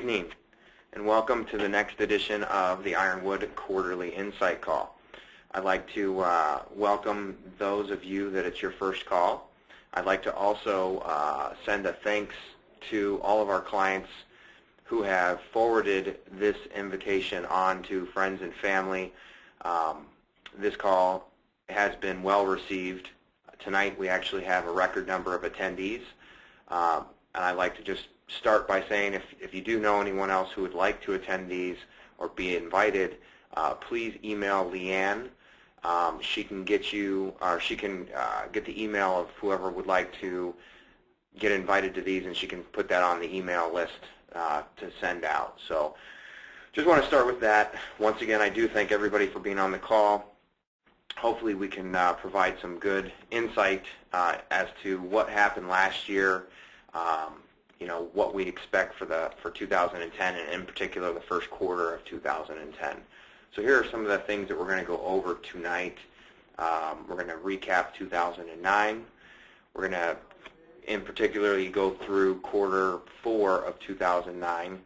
Evening, and welcome to the next edition of the Ironwood Quarterly Insight Call. I'd like to welcome those of you that it's your first call. I'd like to also send a thanks to all of our clients who have forwarded this invitation on to friends and family. This call has been well received. Tonight we actually have a record number of attendees, and I'd like to just start by saying if you do know anyone else who would like to attend these or be invited, please email Leanne. She can get you, or she can get the email of whoever would like to get invited to these, and she can put that on the email list to send out. So just want to start with that. Once again, I do thank everybody for being on the call. Hopefully we can provide some good insight as to what happened last year, what we expect for 2010, and in particular the first quarter of 2010. So here are some of the things that we're going to go over tonight. We're going to recap 2009. We're going to, in particularly, go through quarter 4 of 2009.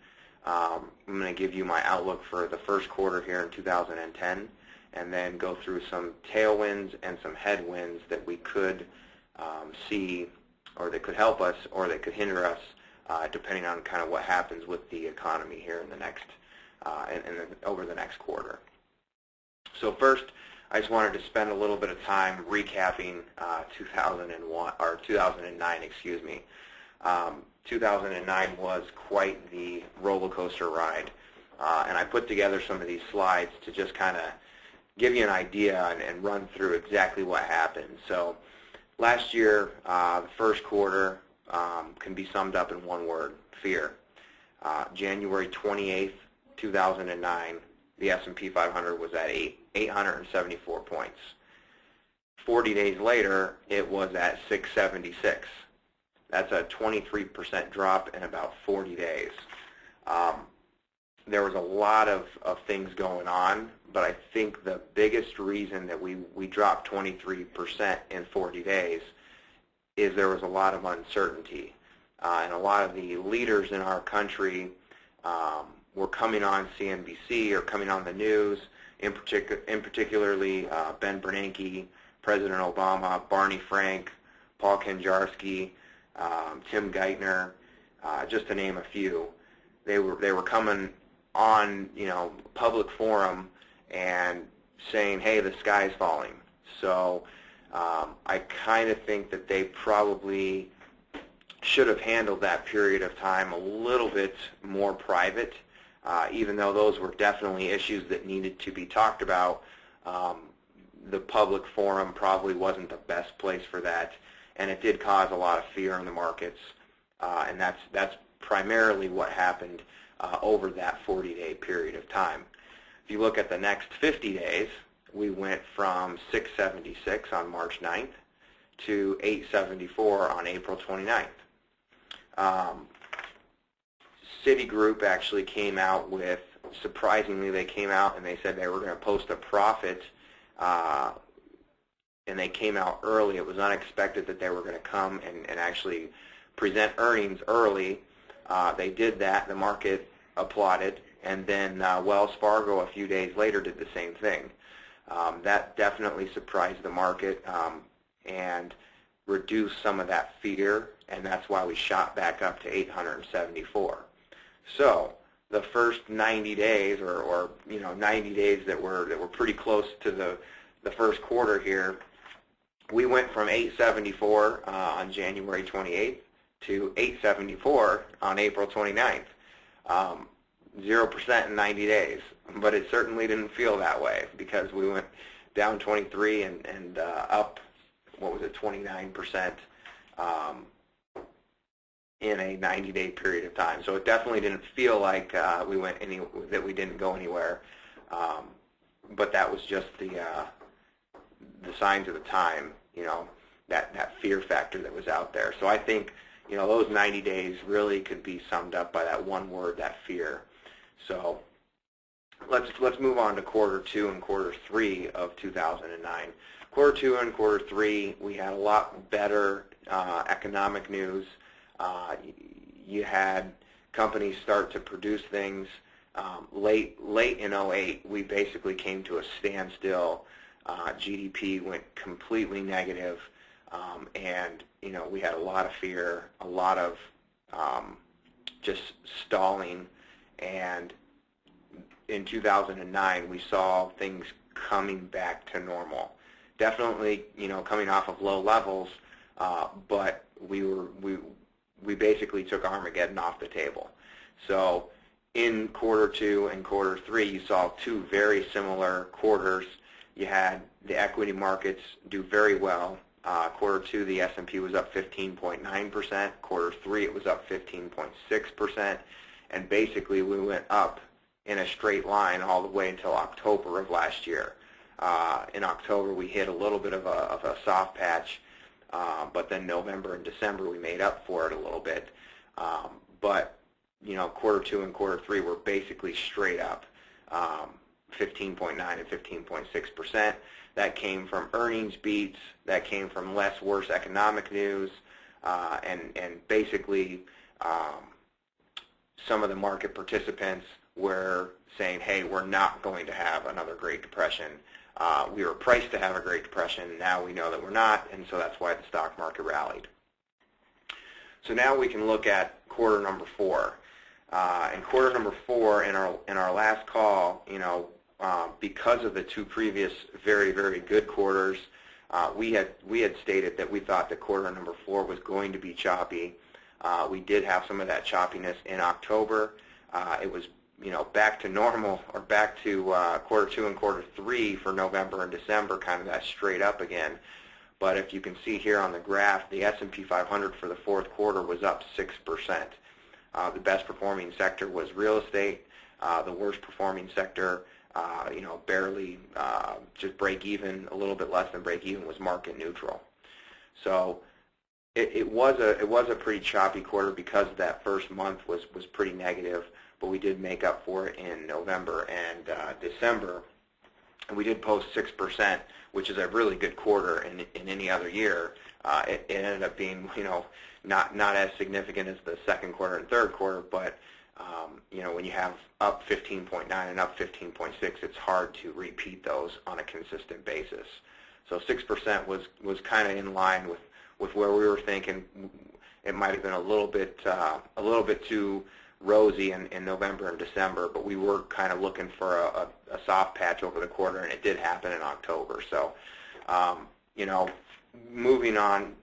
I'm going to give you my outlook for the first quarter here in 2010, and then go through some tailwinds and some headwinds that we could see, or that could help us, or that could hinder us, depending on kind of what happens with the economy here in the next, over the next quarter. So first, I just wanted to spend a little bit of time recapping 2009. Excuse me. 2009 was quite the roller coaster ride, and I put together some of these slides to just kind of give you an idea and run through exactly what happened. So last year, the first quarter can be summed up in one word: fear. January 28th, 2009, the S&P 500 was at 874 points. 40 days later, it was at 676. That's a 23% drop in about 40 days. There was a lot of things going on, but I think the biggest reason that we dropped 23% in 40 days is there was a lot of uncertainty. And a lot of the leaders in our country were coming on CNBC or coming on the news, in particularly Ben Bernanke, President Obama, Barney Frank, Paul Kenjarski, Tim Geithner, just to name a few. They were coming on, public forum and saying, "Hey, the sky's falling." So I kind of think that they probably should have handled that period of time a little bit more private, even though those were definitely issues that needed to be talked about. The public forum probably wasn't the best place for that, and it did cause a lot of fear in the markets, and that's primarily what happened over that 40-day period of time. If you look at the next 50 days, we went from 676 on March 9th to 874 on April 29th. Citigroup actually came out with, surprisingly, they came out and they said they were going to post a profit, and they came out early. It was unexpected that they were going to come and actually present earnings early. They did that. The market applauded, and then Wells Fargo a few days later did the same thing. That definitely surprised the market and reduced some of that fear, and that's why we shot back up to 874. So the first 90 days, or 90 days that were pretty close to the first quarter here, we went from 874 on January 28th to 874 on April 29th. 0% in 90 days, but it certainly didn't feel that way because we went down 23 and up, 29% in a 90-day period of time. So it definitely didn't feel like that we didn't go anywhere, but that was just the signs of the time, that fear factor that was out there. So I think those 90 days really could be summed up by that one word, that fear. So let's move on to quarter 2 and quarter 3 of 2009. Quarter 2 and quarter 3, we had a lot better economic news. You had companies start to produce things. Late in '08, we basically came to a standstill. GDP went completely negative, and we had a lot of fear, a lot of just stalling, and in 2009 we saw things coming back to normal. Definitely, coming off of low levels, but we basically took Armageddon off the table. So in quarter 2 and quarter 3, you saw two very similar quarters. You had the equity markets do very well. Quarter 2, the S&P was up 15.9%. Quarter 3, it was up 15.6%. And basically, we went up in a straight line all the way until October of last year. In October, we hit a little bit of a soft patch, but then November and December, we made up for it a little bit. But quarter 2 and quarter 3 were basically straight up, 15.9 and 15.6%. That came from earnings beats. That came from less worse economic news, and basically some of the market participants were saying, hey, we're not going to have another Great Depression. We were priced to have a Great Depression. Now we know that we're not, and so that's why the stock market rallied. So now we can look at quarter number 4. In quarter number 4, in our last call, because of the two previous very, very good quarters, we had stated that we thought that quarter number 4 was going to be choppy. We did have some of that choppiness in October. It was back to normal, or back to quarter 2 and quarter 3 for November and December, kind of that straight up again. But if you can see here on the graph, the S&P 500 for the fourth quarter was up 6%. The best performing sector was real estate. The worst performing sector, barely just break even, a little bit less than break even, was market neutral. So it was a pretty choppy quarter because that first month was pretty negative, but we did make up for it in November and December. And we did post 6%, which is a really good quarter in any other year. It ended up being, not as significant as the second quarter and third quarter, but when you have up 15.9 and up 15.6, it's hard to repeat those on a consistent basis. So 6% was kind of in line with where we were thinking. It might have been a little bit too rosy in November and December, but we were kind of looking for a soft patch over the quarter, and it did happen in October. So, moving on,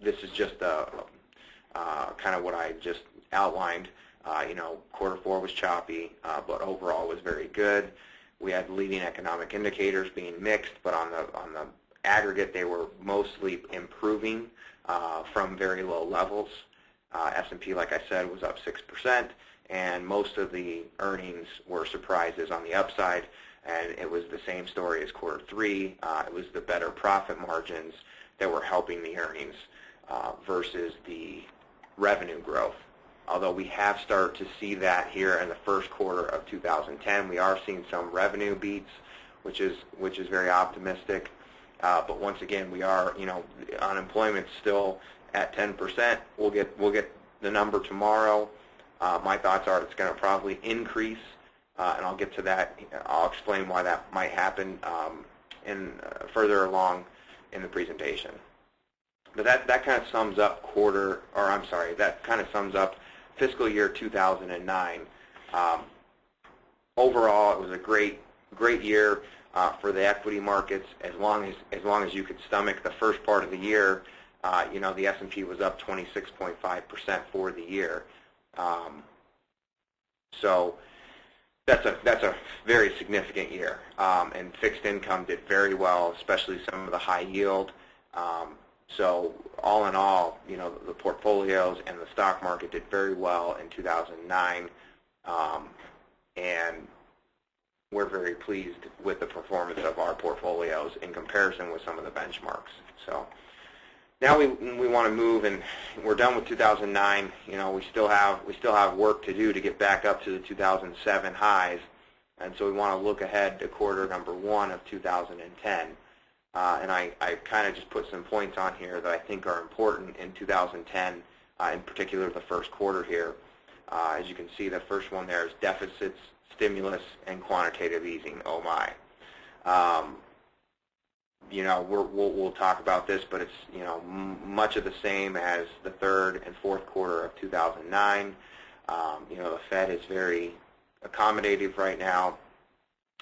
this is just kind of what I just outlined. Quarter 4 was choppy, but overall was very good. We had leading economic indicators being mixed, but on the aggregate, they were mostly improving from very low levels. S&P, like I said, was up 6%, and most of the earnings were surprises on the upside, and it was the same story as quarter 3. It was the better profit margins that were helping the earnings versus the revenue growth. Although we have started to see that here in the first quarter of 2010, we are seeing some revenue beats, which is very optimistic. But once again, we are, unemployment's still at 10%. We'll get the number tomorrow. My thoughts are it's going to probably increase, and I'll get to that. I'll explain why that might happen further along in the presentation. But that kind of sums up that kind of sums up fiscal year 2009. Overall, it was a great year for the equity markets, as long as you could stomach the first part of the year. The S&P was up 26.5% for the year. So that's a very significant year. And fixed income did very well, especially some of the high yield. So all in all, the portfolios and the stock market did very well in 2009, and we're very pleased with the performance of our portfolios in comparison with some of the benchmarks. So now we want to move, and we're done with 2009. We still have work to do to get back up to the 2007 highs, and so we want to look ahead to quarter number 1 of 2010. And I kind of just put some points on here that I think are important in 2010, in particular the first quarter here. As you can see, the first one there is deficits, stimulus, and quantitative easing. Oh my. You know, we'll talk about this, but it's, you know, much of the same as the third and fourth quarter of 2009. You know, the Fed is very accommodative right now,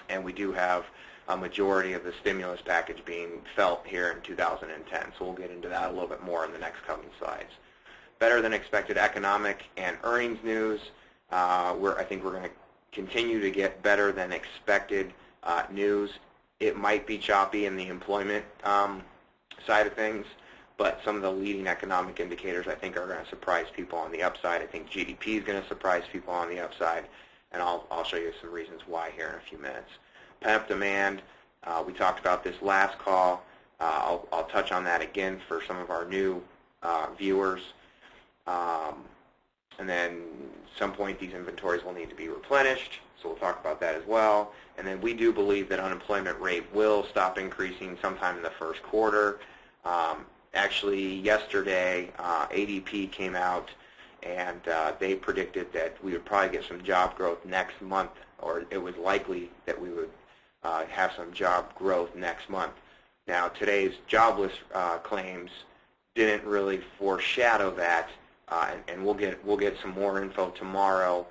and we do have a majority of the stimulus package being felt here in 2010. So we'll get into that a little bit more in the next coming slides. Better than expected economic and earnings news. I think we're going to continue to get better than expected news. It might be choppy in the employment side of things, but some of the leading economic indicators I think are going to surprise people on the upside. I think GDP is going to surprise people on the upside, and I'll show you some reasons why here in a few minutes. Pent-up demand, we talked about this last call. I'll touch on that again for some of our new viewers. And then at some point these inventories will need to be replenished, so we'll talk about that as well. And then we do believe that unemployment rate will stop increasing sometime in the first quarter. Actually, yesterday, ADP came out and they predicted that we would probably get some job growth next month, or it was likely that we would have some job growth next month. Now, today's jobless claims didn't really foreshadow that, and we'll get some more info tomorrow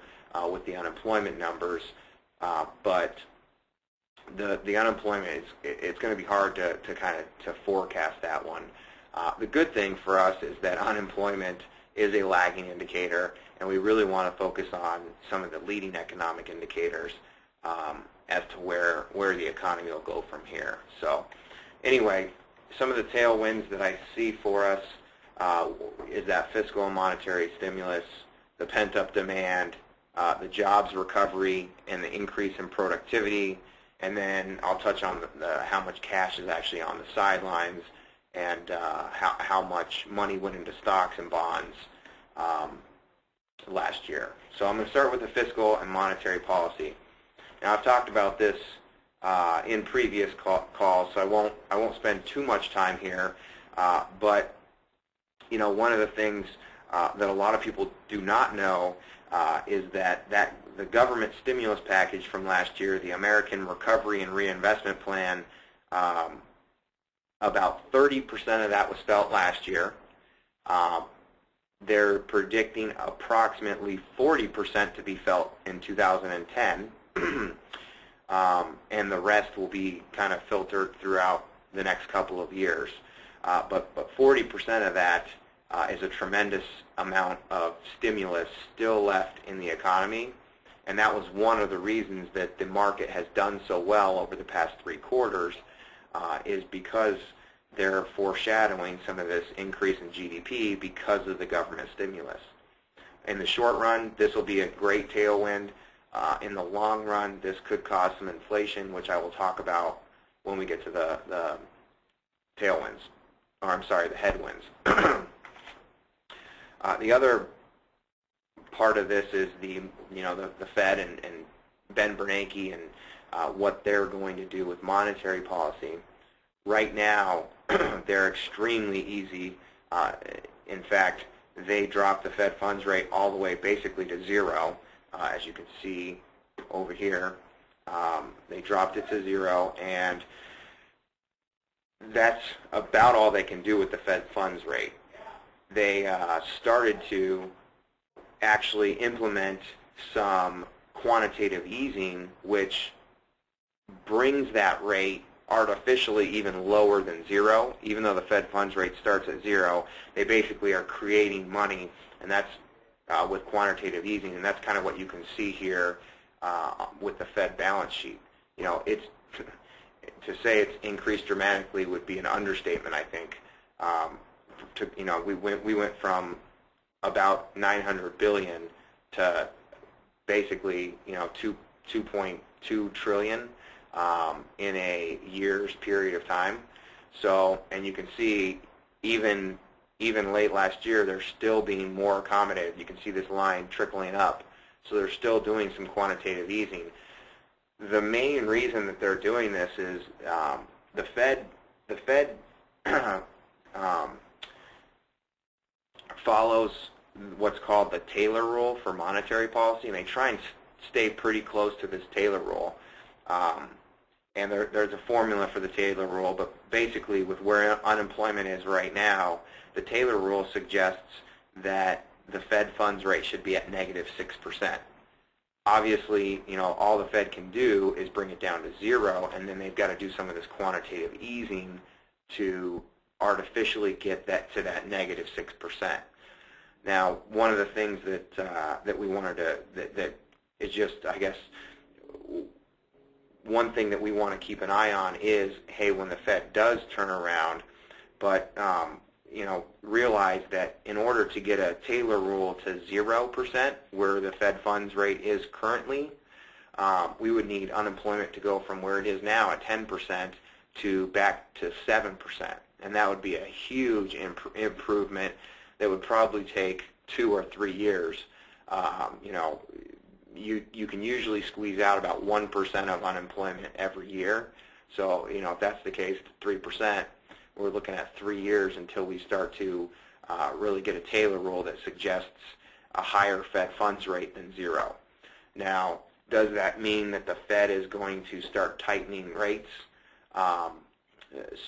with the unemployment numbers. But the unemployment it's going to be hard to forecast that one. The good thing for us is that unemployment is a lagging indicator, and we really want to focus on some of the leading economic indicators as to where the economy will go from here. So anyway, some of the tailwinds that I see for us is that fiscal and monetary stimulus, the pent-up demand, the jobs recovery, and the increase in productivity. And then I'll touch on how much cash is actually on the sidelines and how much money went into stocks and bonds last year. So I'm going to start with the fiscal and monetary policy. Now, I've talked about this in previous calls, so I won't spend too much time here. But you know, one of the things that a lot of people do not know is that the government stimulus package from last year, the American Recovery and Reinvestment Plan, about 30% of that was felt last year. They're predicting approximately 40% to be felt in 2010, and the rest will be kind of filtered throughout the next couple of years. But 40% of that is a tremendous amount of stimulus still left in the economy, and that was one of the reasons that the market has done so well over the past 3 quarters, is because they're foreshadowing some of this increase in GDP because of the government stimulus. In the short run, this will be a great tailwind. In the long run, this could cause some inflation, which I will talk about when we get to the tailwinds, or I'm sorry, the headwinds. The other part of this is the Fed and Ben Bernanke and what they're going to do with monetary policy. Right now, they're extremely easy. In fact, they dropped the Fed funds rate all the way basically to 0. As you can see over here, they dropped it to 0, and that's about all they can do with the Fed funds rate. They started to actually implement some quantitative easing, which brings that rate artificially even lower than 0. Even though the Fed funds rate starts at 0, they basically are creating money, and that's with quantitative easing, and that's kind of what you can see here with the Fed balance sheet. You know, it's to say it's increased dramatically would be an understatement, I think. We went from about 900 billion to basically 2.2 trillion in a year's period of time. So, and you can see even late last year, they're still being more accommodative. You can see this line trickling up. So they're still doing some quantitative easing. The main reason that they're doing this is the Fed follows what's called the Taylor rule for monetary policy, and they try and stay pretty close to this Taylor rule. And there's a formula for the Taylor rule, but basically with where unemployment is right now, the Taylor rule suggests that the Fed funds rate should be at -6%. Obviously, all the Fed can do is bring it down to 0, and then they've got to do some of this quantitative easing to artificially get that to that -6%. Now, one of the things that we wanted to that is just, I guess, one thing that we want to keep an eye on is, hey, when the Fed does turn around, but realize that in order to get a Taylor rule to 0%, where the Fed funds rate is currently, we would need unemployment to go from where it is now at 10% to back to 7%, and that would be a huge improvement that would probably take 2 or 3 years. You can usually squeeze out about 1% of unemployment every year. So, if that's the case, 3%, we're looking at 3 years until we start to really get a Taylor rule that suggests a higher Fed funds rate than 0. Now, does that mean that the Fed is going to start tightening rates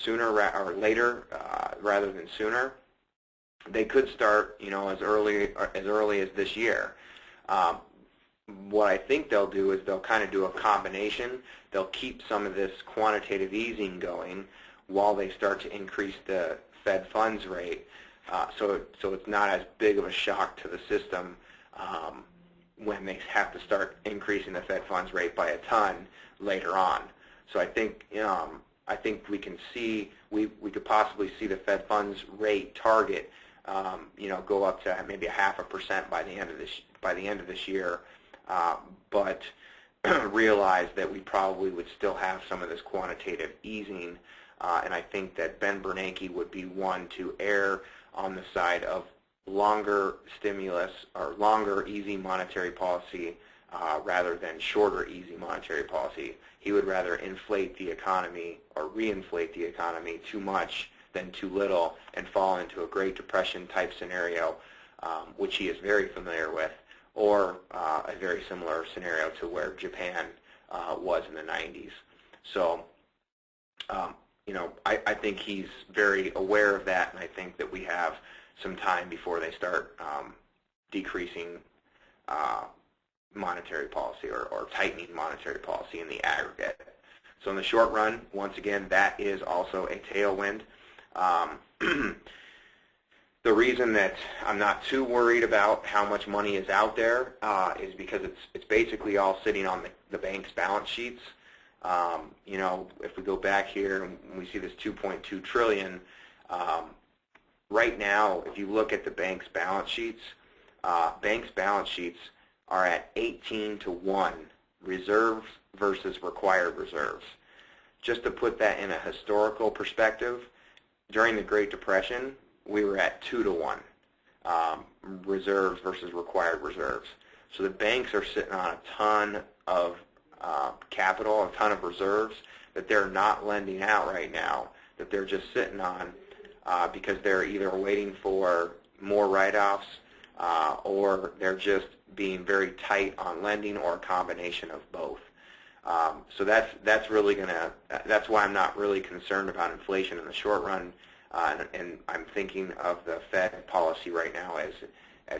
sooner or later rather than sooner? They could start, as early as this year. What I think they'll do is they'll kind of do a combination. They'll keep some of this quantitative easing going while they start to increase the Fed funds rate, so it's not as big of a shock to the system when they have to start increasing the Fed funds rate by a ton later on. So I think we can see we could possibly see the Fed funds rate target go up to maybe 0.5% by the end of this year. But realize that we probably would still have some of this quantitative easing, and I think that Ben Bernanke would be one to err on the side of longer stimulus or longer easy monetary policy rather than shorter easy monetary policy. He would rather inflate the economy or reinflate the economy too much than too little and fall into a Great Depression type scenario, which he is very familiar with, or a very similar scenario to where Japan was in the 90s. So, I think he's very aware of that, and I think that we have some time before they start decreasing monetary policy or tightening monetary policy in the aggregate. So in the short run, once again, that is also a tailwind. The reason that I'm not too worried about how much money is out there is because it's basically all sitting on the bank's balance sheets. If we go back here and we see this $2.2 trillion, right now, if you look at the bank's balance sheets are at 18-to-1 reserves versus required reserves. Just to put that in a historical perspective, during the Great Depression, we were at 2-to-1 reserves versus required reserves. So the banks are sitting on a ton of capital, a ton of reserves that they're not lending out right now, that they're just sitting on because they're either waiting for more write-offs or they're just being very tight on lending, or a combination of both. So that's really that's why I'm not really concerned about inflation in the short run. And I'm thinking of the Fed policy right now as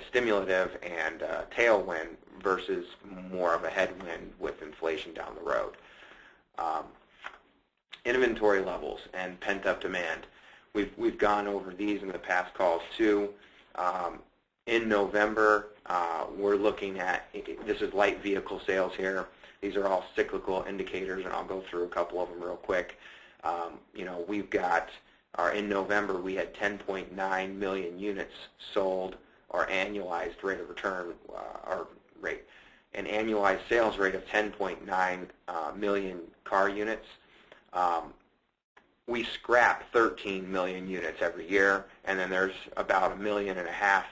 stimulative and tailwind versus more of a headwind with inflation down the road. Inventory levels and pent-up demand. We've gone over these in the past calls too. In November, we're looking at, this is light vehicle sales here. These are all cyclical indicators, and I'll go through a couple of them real quick. We've got in November, we had 10.9 million units sold, or annualized rate of return, an annualized sales rate of 10.9 million car units. We scrap 13 million units every year, and then there's about 1.5 million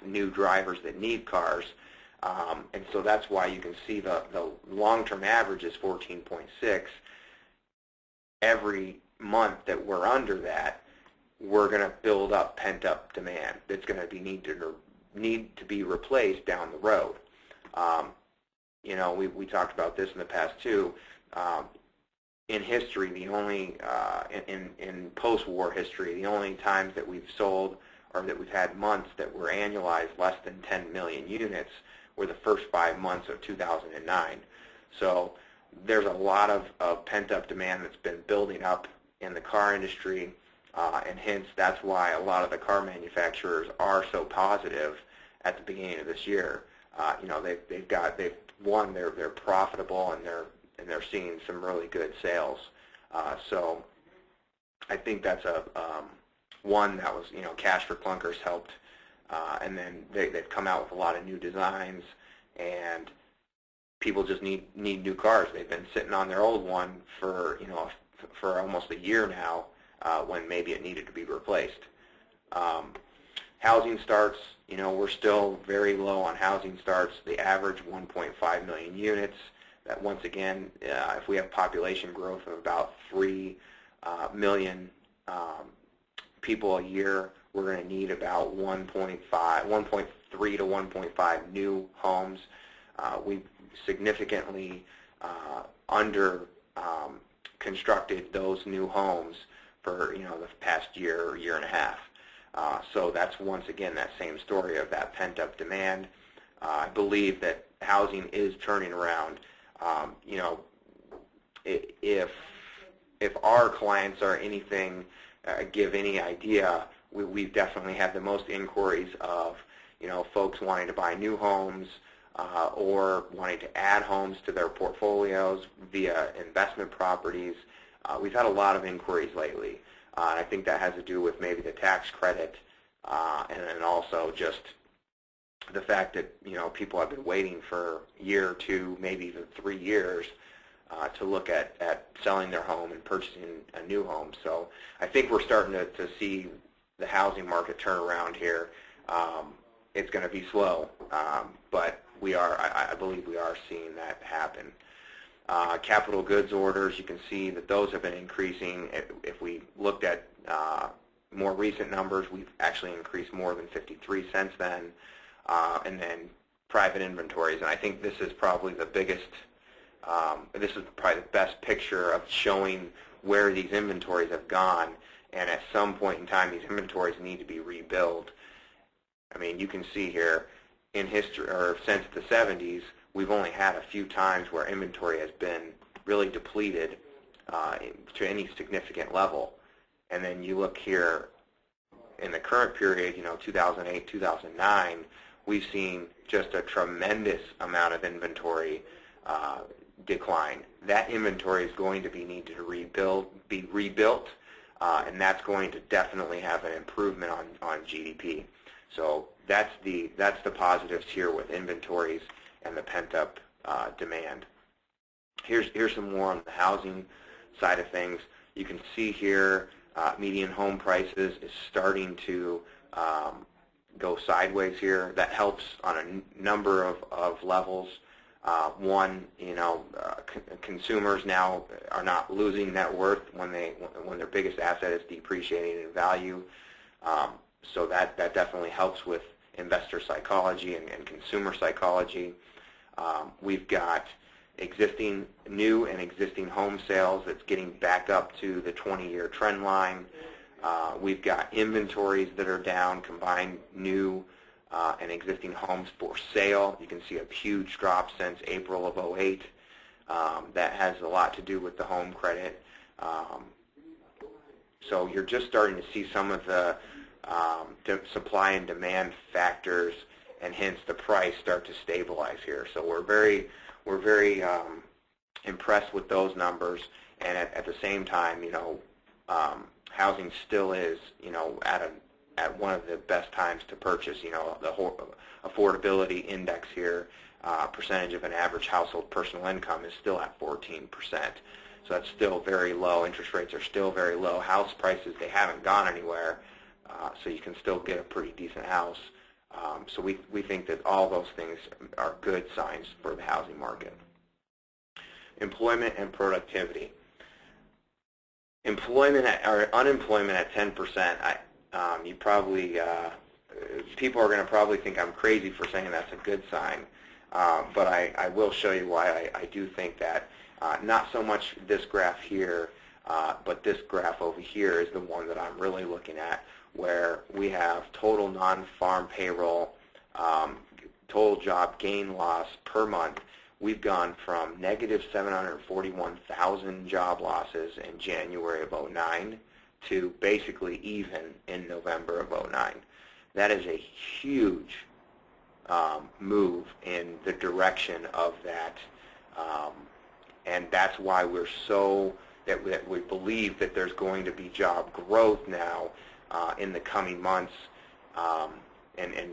new drivers that need cars. And so that's why you can see the long-term average is 14.6. Every month that we're under that, we're going to build up pent-up demand that's going to be needed to need to be replaced down the road. We talked about this in the past too. In history, the only in post-war history, the only times that we've sold or that we've had months that were annualized less than 10 million units were the first 5 months of 2009. So there's a lot of pent-up demand that's been building up in the car industry, and hence that's why a lot of the car manufacturers are so positive at the beginning of this year. They're profitable, and they're seeing some really good sales. So I think that's one that was, Cash for Clunkers helped, and then they've come out with a lot of new designs, and people just need new cars. They've been sitting on their old one for almost a year now, when maybe it needed to be replaced. Housing starts, we're still very low on housing starts. The average 1.5 million units. That once again, if we have population growth of about 3 million people a year, we're going to need about 1.3 to 1.5 new homes. We've significantly under constructed those new homes for the past year or year and a half. So that's once again that same story of that pent-up demand. I believe that housing is turning around. If our clients are anything, give any idea, we've definitely had the most inquiries of folks wanting to buy new homes or wanting to add homes to their portfolios via investment properties. We've had a lot of inquiries lately. And I think that has to do with maybe the tax credit, and then also just the fact that people have been waiting for a year or two, maybe even 3 years, to look at selling their home and purchasing a new home. So I think we're starting to see the housing market turn around here. It's going to be slow, but I believe we are seeing that happen. Capital goods orders, you can see that those have been increasing. If we looked at more recent numbers, we've actually increased more than 53 since then. And then private inventories, and I think this is probably the biggest, this is probably the best picture of showing where these inventories have gone, and at some point in time these inventories need to be rebuilt. I mean, you can see here in history, or since the 70s, we've only had a few times where inventory has been really depleted to any significant level. And then you look here in the current period, 2008, 2009, we've seen just a tremendous amount of inventory decline. That inventory is going to be needed to be rebuilt, and that's going to definitely have an improvement on GDP. So that's the positives here with inventories and the pent-up demand. Here's some more on the housing side of things. You can see here median home prices is starting to go sideways here. That helps on a number of levels. One, consumers now are not losing net worth when their biggest asset is depreciating in value. So that definitely helps with investor psychology and consumer psychology. We've got new and existing home sales that's getting back up to the 20-year trend line. We've got inventories that are down, combined new and existing homes for sale. You can see a huge drop since April of 2008. That has a lot to do with the home credit. So you're just starting to see some of the supply and demand factors, and hence the price start to stabilize here. So we're very impressed with those numbers, and at the same time, housing still is, at one of the best times to purchase. The affordability index here, percentage of an average household personal income is still at 14%. So that's still very low. Interest rates are still very low. House prices, they haven't gone anywhere, so you can still get a pretty decent house. So we think that all those things are good signs for the housing market. Employment and productivity. Unemployment at 10%. You probably people are going to probably think I'm crazy for saying that's a good sign, but I will show you why I do think that. Not so much this graph here, but this graph over here is the one that I'm really looking at, where we have total non-farm payroll, total job gain loss per month. We've gone from negative 741,000 job losses in January of 09 to basically even in November of 09. That is a huge move in the direction of that, and that's why we're so that we believe that there's going to be job growth now in the coming months, and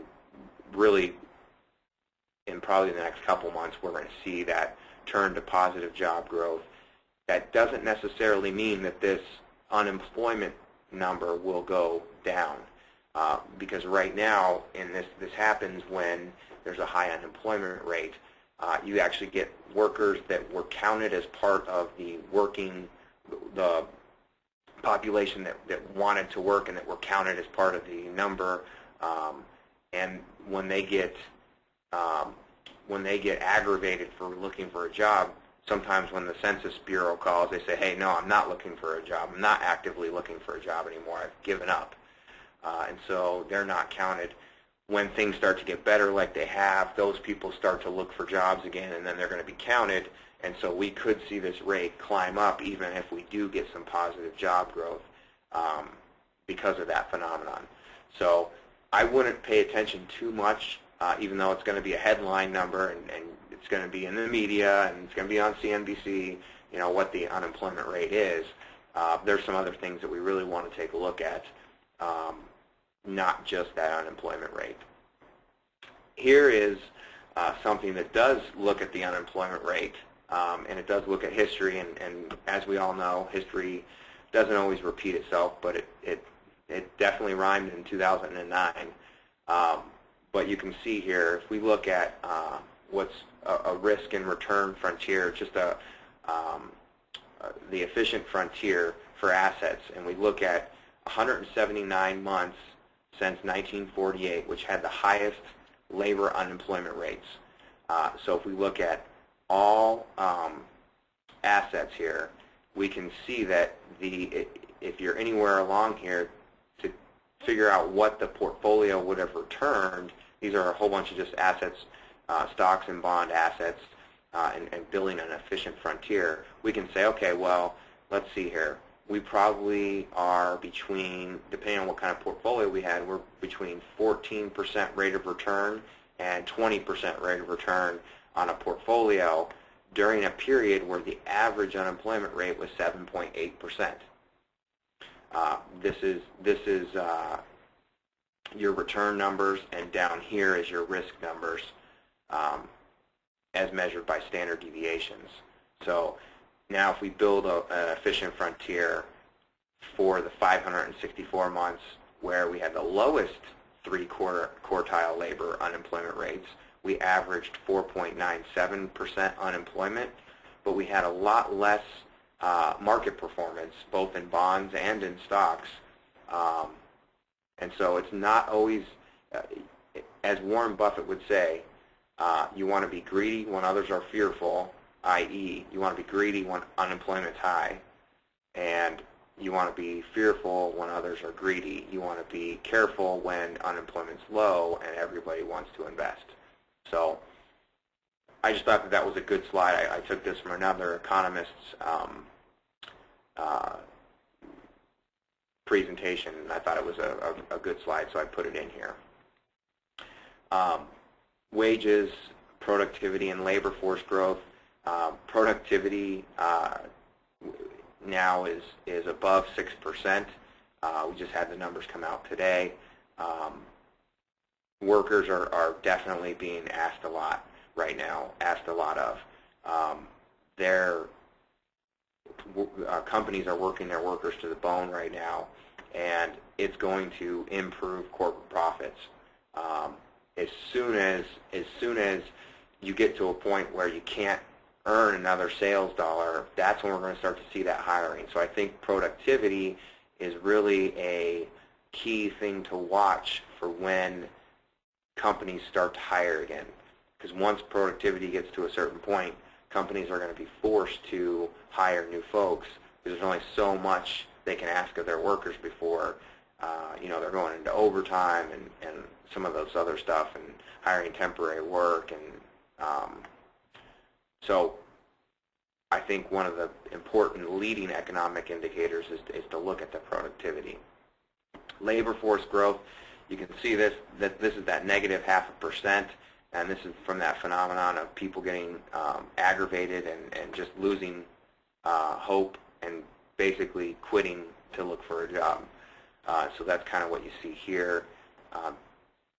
really in probably the next couple months we're going to see that turn to positive job growth. That doesn't necessarily mean that this unemployment number will go down, because right now, and this happens when there's a high unemployment rate. You actually get workers that were counted as part of the population that wanted to work and that were counted as part of the number, and when they get aggravated for looking for a job, sometimes when the Census Bureau calls, they say, hey, no, I'm not looking for a job. I'm not actively looking for a job anymore. I've given up. And so they're not counted. When things start to get better like they have, those people start to look for jobs again, and then they're going to be counted. And so we could see this rate climb up even if we do get some positive job growth because of that phenomenon. So I wouldn't pay attention too much, even though it's going to be a headline number, and it's going to be in the media, and it's going to be on CNBC, you know, what the unemployment rate is. There's some other things that we really want to take a look at, not just that unemployment rate. Here is something that does look at the unemployment rate, and it does look at history, and as we all know, history doesn't always repeat itself, but it definitely rhymed in 2009. But you can see here, if we look at what's a risk and return frontier, just the efficient frontier for assets, and we look at 179 months since 1948, which had the highest labor unemployment rates. So if we look at all assets here, we can see that if you're anywhere along here to figure out what the portfolio would have returned, these are a whole bunch of just assets, stocks and bond assets, and building an efficient frontier. We can say, okay, well, let's see here. We probably are between, depending on what kind of portfolio we had, we're between 14% rate of return and 20% rate of return on a portfolio during a period where the average unemployment rate was 7.8%. This is your return numbers, and down here is your risk numbers as measured by standard deviations. So now if we build an efficient frontier for the 564 months where we had the lowest quartile labor unemployment rates, we averaged 4.97% unemployment, but we had a lot less market performance, both in bonds and in stocks. And so it's not always, as Warren Buffett would say, you want to be greedy when others are fearful, i.e., you want to be greedy when unemployment's high, and you want to be fearful when others are greedy. You want to be careful when unemployment's low and everybody wants to invest. So I just thought that was a good slide. I took this from another economist's presentation, and I thought it was a good slide, so I put it in here. Wages, productivity, and labor force growth. Productivity now is above 6%. We just had the numbers come out today. Workers are definitely being asked a lot right now, companies are working their workers to the bone right now, and it's going to improve corporate profits. As soon as you get to a point where you can't earn another sales dollar, that's when we're going to start to see that hiring. So I think productivity is really a key thing to watch for when companies start to hire again. Because once productivity gets to a certain point, companies are going to be forced to hire new folks because there's only so much they can ask of their workers before they're going into overtime and some of those other stuff and hiring temporary work. And so I think one of the important leading economic indicators is to look at the productivity. Labor force growth, you can see that this is that negative 0.5%, and this is from that phenomenon of people getting aggravated and just losing hope and basically quitting to look for a job. So that's kind of what you see here.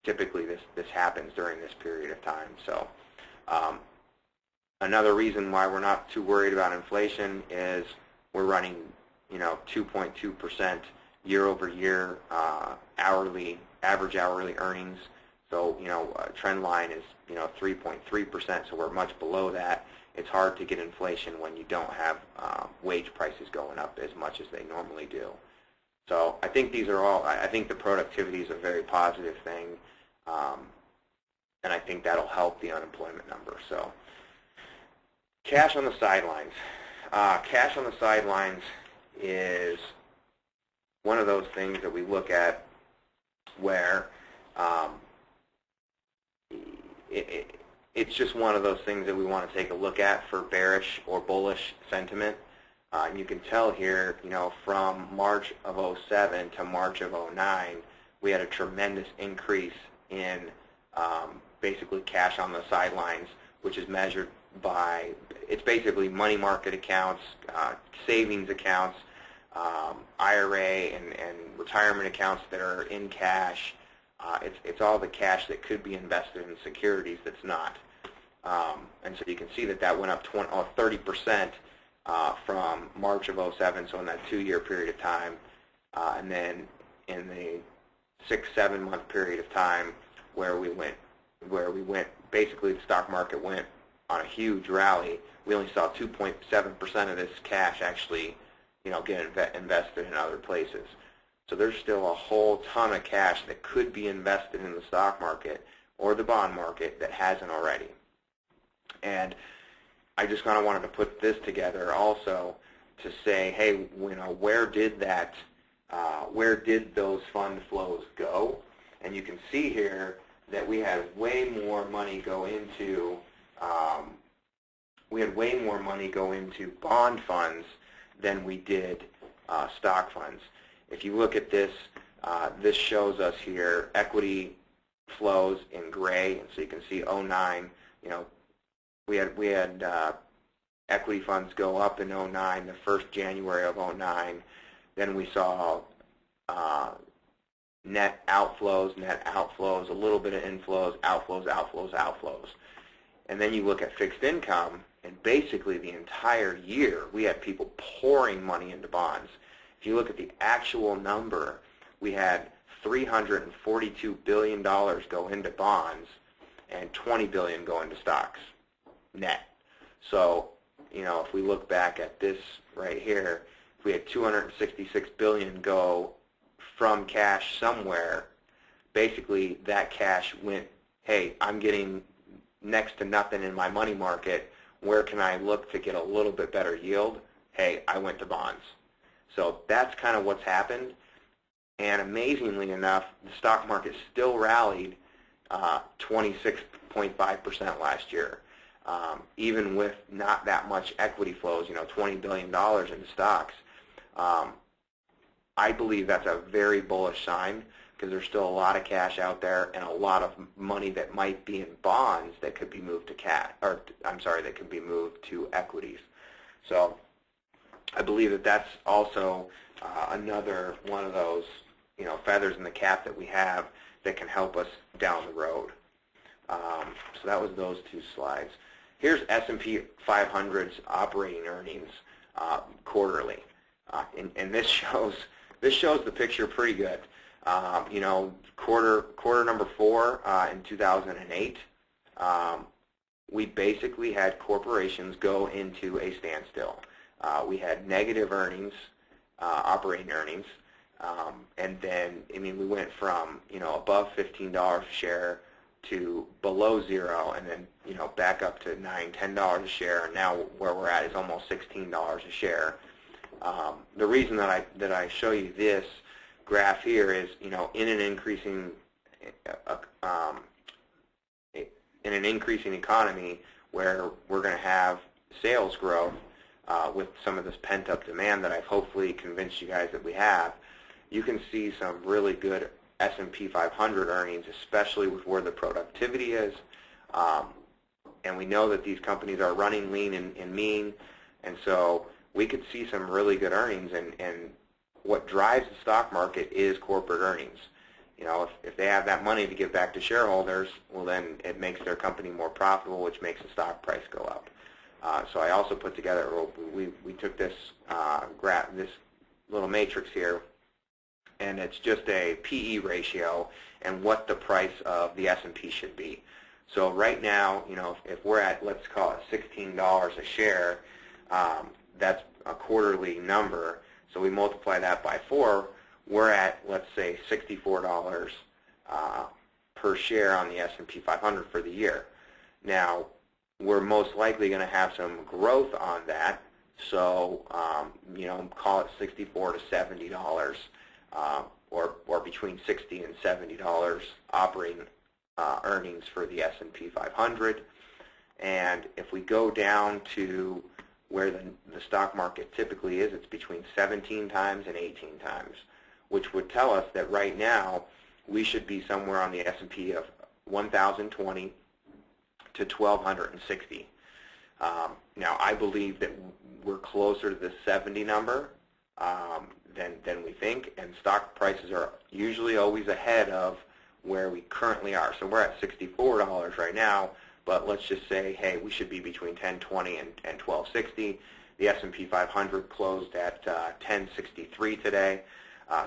Typically this happens during this period of time. So another reason why we're not too worried about inflation is we're running 2.2% year-over-year average hourly earnings. So trend line is 3.3%, so we're much below that. It's hard to get inflation when you don't have wage prices going up as much as they normally do. So I think these are all, I think the productivity is a very positive thing, and I think that'll help the unemployment number. So cash on the sidelines. Cash on the sidelines is one of those things that we look at where it's just one of those things that we want to take a look at for bearish or bullish sentiment. And you can tell here, from March of 07 to March of 09, we had a tremendous increase in basically cash on the sidelines, which is measured by, it's basically money market accounts, savings accounts, IRA and retirement accounts that are in cash. It's all the cash that could be invested in securities that's not. And so you can see that went up 30% from March of 07, so in that 2-year period of time. And then in the 6-7 month period of time where we went, basically the stock market went on a huge rally, we only saw 2.7% of this cash actually get invested in other places. So there's still a whole ton of cash that could be invested in the stock market or the bond market that hasn't already. And I just kind of wanted to put this together also to say, hey, where did those fund flows go? And you can see here that we had way more money go into bond funds than we did stock funds. If you look at this, this shows us here equity flows in gray, and so you can see 09. We had equity funds go up in 09, the first January of 09. Then we saw net outflows, a little bit of inflows, outflows. And then you look at fixed income, and basically the entire year we had people pouring money into bonds. If you look at the actual number, we had $342 billion go into bonds and $20 billion go into stocks, net. So, if we look back at this right here, if we had $266 billion go from cash somewhere, basically that cash went, hey, I'm getting next to nothing in my money market. Where can I look to get a little bit better yield? Hey, I went to bonds. So that's kind of what's happened. And amazingly enough, the stock market still rallied 26.5% last year, even with not that much equity flows, $20 billion into stocks. I believe that's a very bullish sign because there's still a lot of cash out there and a lot of money that might be in bonds that could be moved to that could be moved to equities. So I believe that that's also another one of those feathers in the cap that we have that can help us down the road. So that was those two slides. Here's S&P 500's operating earnings quarterly, and this shows the picture pretty good. Quarter number 4 in 2008, we basically had corporations go into a standstill. We had negative earnings, operating earnings. And then, I mean, we went from, above $15 a share to below zero, and then, back up to $9, $10 a share, and now where we're at is almost $16 a share. The reason that I show you this graph here is, in an increasing economy where we're going to have sales growth with some of this pent-up demand that I've hopefully convinced you guys that we have, you can see some really good S&P 500 earnings, especially with where the productivity is. And we know that these companies are running lean and mean, and so we could see some really good earnings. And what drives the stock market is corporate earnings. If they have that money to give back to shareholders, well, then it makes their company more profitable, which makes the stock price go up. So I also put together, we took this graph, this little matrix here, and it's just a PE ratio and what the price of the S&P should be. So right now, if we're at, let's call it $16 a share, that's a quarterly number. So we multiply that by 4, we're at, let's say, $64 per share on the S&P 500 for the year. Now, we're most likely going to have some growth on that, so call it $64 to $70, or between $60 and $70 operating earnings for the S&P 500. And if we go down to where the stock market typically is, it's between 17 times and 18 times, which would tell us that right now we should be somewhere on the S&P of 1,020 to 1,260. Now, I believe that we're closer to the 70 number than we think, and stock prices are usually always ahead of where we currently are. So we're at $64 right now, but let's just say, hey, we should be between 1020 and 1260. The S&P 500 closed at 1063 today,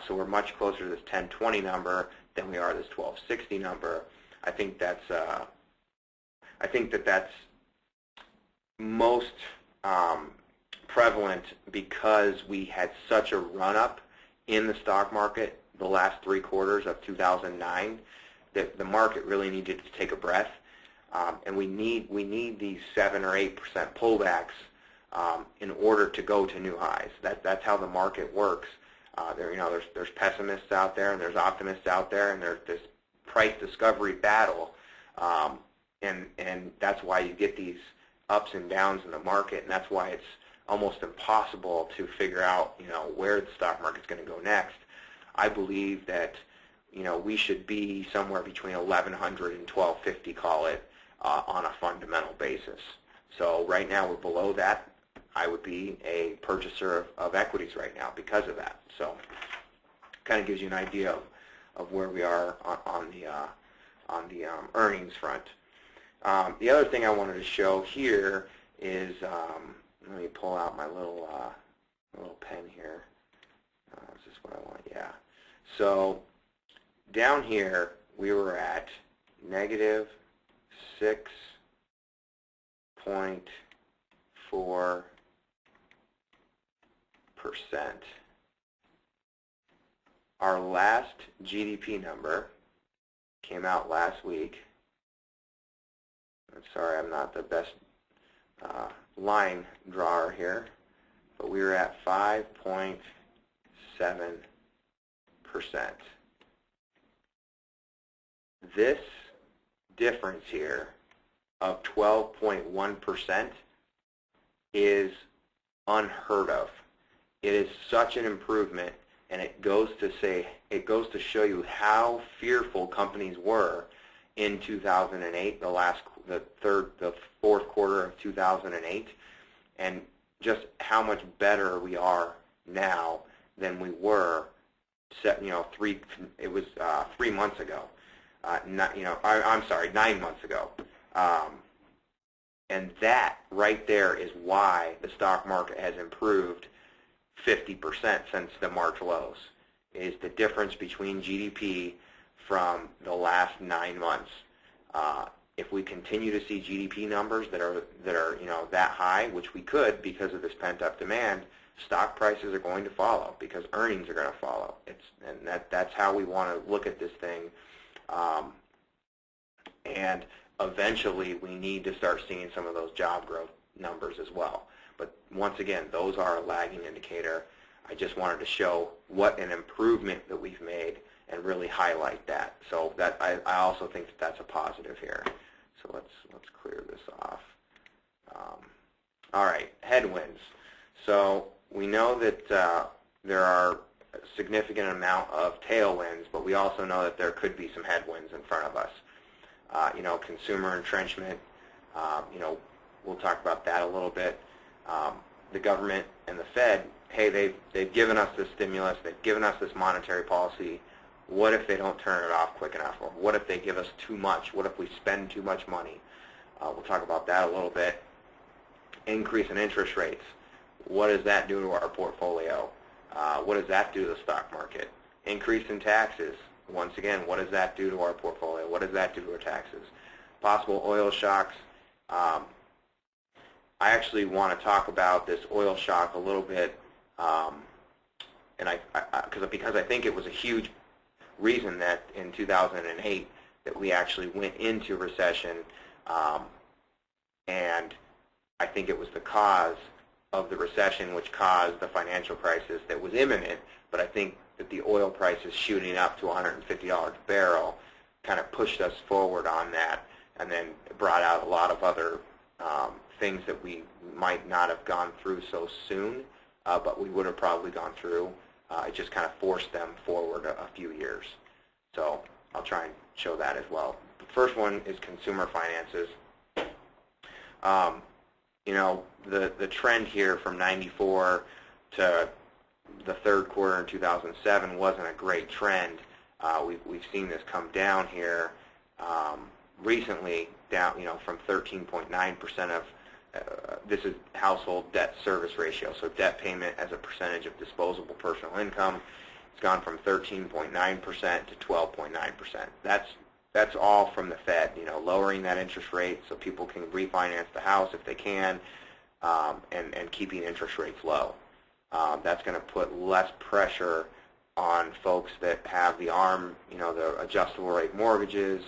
so we're much closer to this 1020 number than we are this 1260 number. I think that's most prevalent because we had such a run-up in the stock market the last 3 quarters of 2009 that the market really needed to take a breath, and we need these 7 or 8% pullbacks in order to go to new highs. That's how the market works. There's pessimists out there and there's optimists out there, and there's this price discovery battle, and that's why you get these ups and downs in the market, and that's why it's almost impossible to figure out where the stock market's going to go next. I believe that we should be somewhere between 1,100 and 1,250, call it, on a fundamental basis. So right now we're below that. I would be a purchaser of equities right now because of that. So kind of gives you an idea of where we are on the earnings front. The other thing I wanted to show here is, let me pull out my little pen here. Is this what I want? Yeah. So down here we were at negative 6.4%. Our last GDP number came out last week. I'm sorry, I'm not the best line drawer here, but we were at 5.7%. This difference here of 12.1% is unheard of. It is such an improvement, and it goes to show you how fearful companies were in 2008, the fourth quarter of 2008, and just how much better we are now than we were 3 months ago. I'm sorry, 9 months ago. And that right there is why the stock market has improved 50% since the March lows, is the difference between GDP from the last 9 months. If we continue to see GDP numbers that are that high, which we could because of this pent-up demand, stock prices are going to follow because earnings are going to follow. That's how we want to look at this thing. And eventually we need to start seeing some of those job growth numbers as well. But once again, those are a lagging indicator. I just wanted to show what an improvement that we've made and really highlight that. So that I also think that that's a positive here. So let's clear this off. All right, headwinds. So we know that there are a significant amount of tailwinds, but we also know that there could be some headwinds in front of us. Consumer entrenchment, we'll talk about that a little bit. The government and the Fed, hey, they've given us this stimulus, they've given us this monetary policy. What if they don't turn it off quick enough? Or what if they give us too much? What if we spend too much money? We'll talk about that a little bit. Increase in interest rates. What does that do to our portfolio? What does that do to the stock market? Increase in taxes. Once again, what does that do to our portfolio? What does that do to our taxes? Possible oil shocks. I actually want to talk about this oil shock a little bit, because I think it was a huge reason that in 2008 that we actually went into recession, and I think it was the cause of the recession which caused the financial crisis that was imminent, but I think that the oil prices shooting up to $150 a barrel kind of pushed us forward on that, and then brought out a lot of other things that we might not have gone through so soon, but we would have probably gone through. It just kind of forced them forward a few years. So I'll try and show that as well. The first one is consumer finances. The trend here from 94 to the third quarter in 2007 wasn't a great trend. We've seen this come down here recently, down from 13.9% of this is household debt service ratio, so debt payment as a percentage of disposable personal income. It's gone from 13.9% to 12.9%. That's all from the Fed, lowering that interest rate so people can refinance the house if they can, and keeping interest rates low. That's going to put less pressure on folks that have the the adjustable rate mortgages,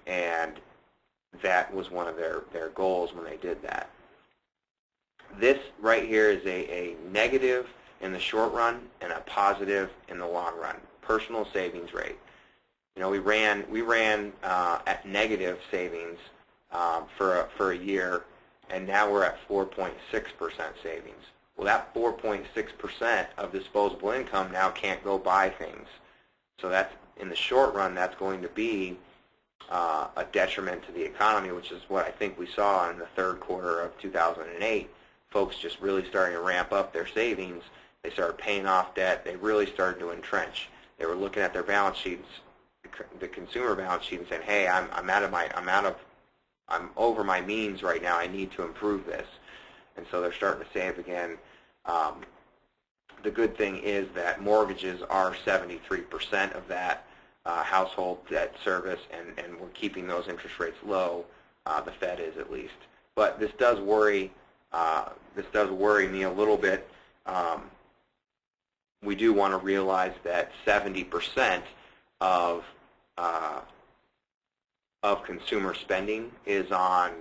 and that was one of their goals when they did that. This right here is a negative in the short run and a positive in the long run. Personal savings rate. We ran at negative savings for a year, and now we're at 4.6% savings. Well, that 4.6% of disposable income now can't go buy things. So that's, in the short run, that's going to be a detriment to the economy, which is what I think we saw in the third quarter of 2008. Folks just really starting to ramp up their savings. They started paying off debt. They really started to entrench. They were looking at their balance sheets, the consumer balance sheet, and saying, "Hey, I'm over my means right now. I need to improve this." And so they're starting to save again. The good thing is that mortgages are 73% of that household debt service, and we're keeping those interest rates low. The Fed is, at least. But this does worry me a little bit. We do want to realize that 70% of consumer spending is on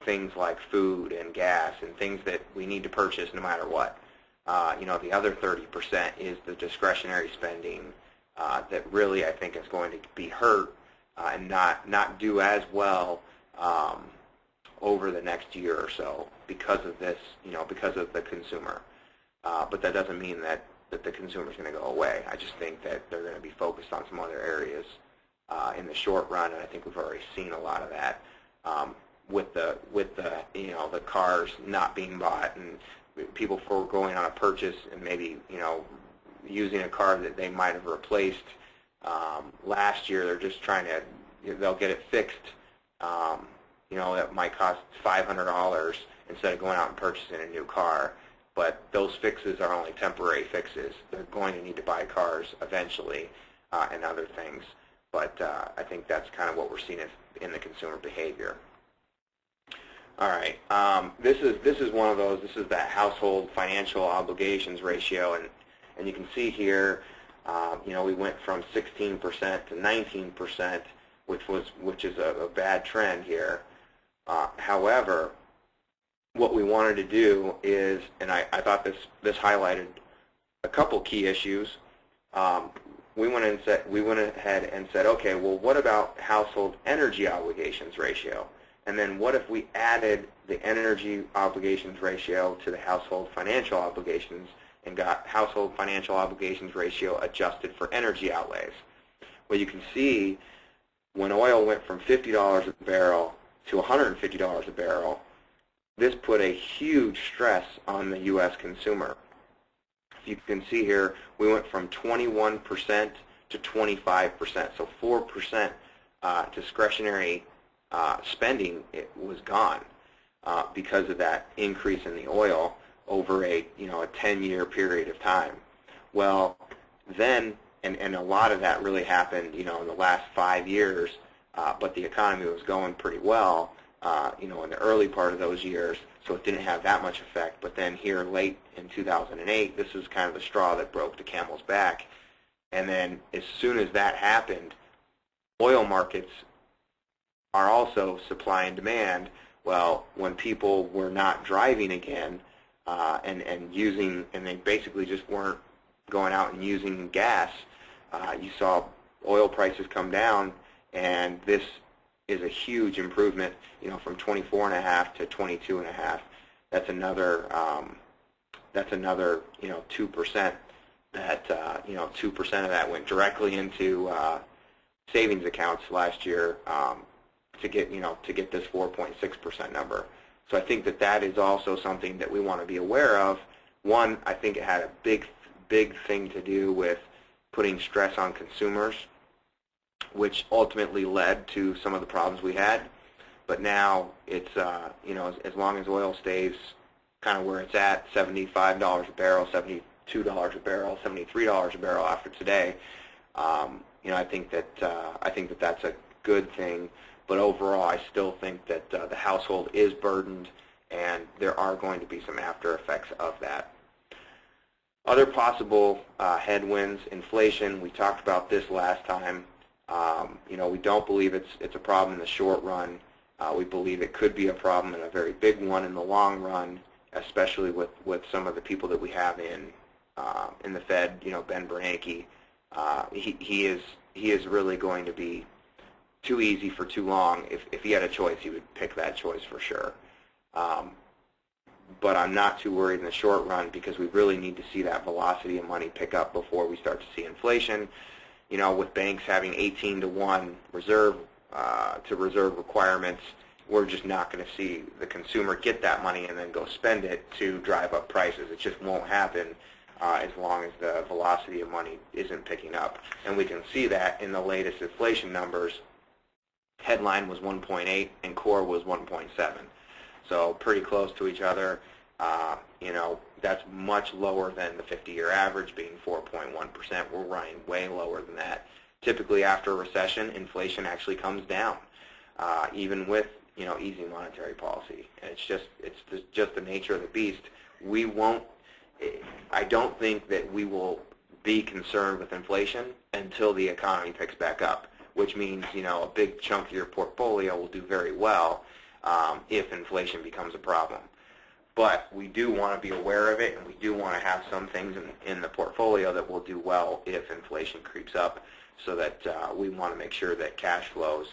things like food and gas and things that we need to purchase no matter what. The other 30% is the discretionary spending that really, I think, is going to be hurt and not do as well over the next year or so because of this, because of the consumer. But that doesn't mean that the consumer is going to go away. I just think that they're going to be focused on some other areas in the short run, and I think we've already seen a lot of that with the the cars not being bought and people foregoing on a purchase and maybe using a car that they might have replaced last year. They're just trying to, they'll get it fixed. That might cost $500 instead of going out and purchasing a new car. But those fixes are only temporary fixes. They're going to need to buy cars eventually and other things. But I think that's kind of what we're seeing in the consumer behavior. All right. This is one of those. This is that household financial obligations ratio, and you can see here, we went from 16% to 19%, which is a bad trend here. However, what we wanted to do is, and I thought this highlighted a couple key issues. We went ahead and said, okay, well, what about household energy obligations ratio? And then what if we added the energy obligations ratio to the household financial obligations and got household financial obligations ratio adjusted for energy outlays? Well, you can see when oil went from $50 a barrel to $150 a barrel, this put a huge stress on the U.S. consumer. You can see here we went from 21% to 25%, so 4% discretionary spending was gone because of that increase in the oil over a 10-year period of time. Well, then, and a lot of that really happened in the last 5 years, but the economy was going pretty well in the early part of those years, so it didn't have that much effect. But then here late in 2008, this was kind of the straw that broke the camel's back. And then as soon as that happened, oil markets are also supply and demand. Well, when people were not driving again and they basically just weren't going out and using gas, you saw oil prices come down, and this is a huge improvement, from 24.5 to 22.5. That's another 2%. That 2% of that went directly into savings accounts last year to get this 4.6% number. So I think that is also something that we want to be aware of. One, I think it had a big thing to do with putting stress on consumers, which ultimately led to some of the problems we had. But now it's as long as oil stays kind of where it's at, $75 a barrel, $72 a barrel, $73 a barrel after today, I think that that's a good thing. But overall, I still think that the household is burdened, and there are going to be some after effects of that. Other possible headwinds, inflation. We talked about this last time. We don't believe it's a problem in the short run. We believe it could be a problem and a very big one in the long run, especially with some of the people that we have in the Fed. Ben Bernanke, he is really going to be too easy for too long. If he had a choice, he would pick that choice for sure. But I'm not too worried in the short run, because we really need to see that velocity of money pick up before we start to see inflation. With banks having 18-to-1 reserve to reserve requirements, we're just not going to see the consumer get that money and then go spend it to drive up prices. It just won't happen as long as the velocity of money isn't picking up. And we can see that in the latest inflation numbers. Headline was 1.8 and core was 1.7. So pretty close to each other. That's much lower than the 50-year average being 4.1%. We're running way lower than that. Typically after a recession, inflation actually comes down, even with easy monetary policy. And it's just the nature of the beast. I don't think that we will be concerned with inflation until the economy picks back up, which means a big chunk of your portfolio will do very well if inflation becomes a problem. But we do want to be aware of it, and we do want to have some things in the portfolio that will do well if inflation creeps up, so that we want to make sure that cash flows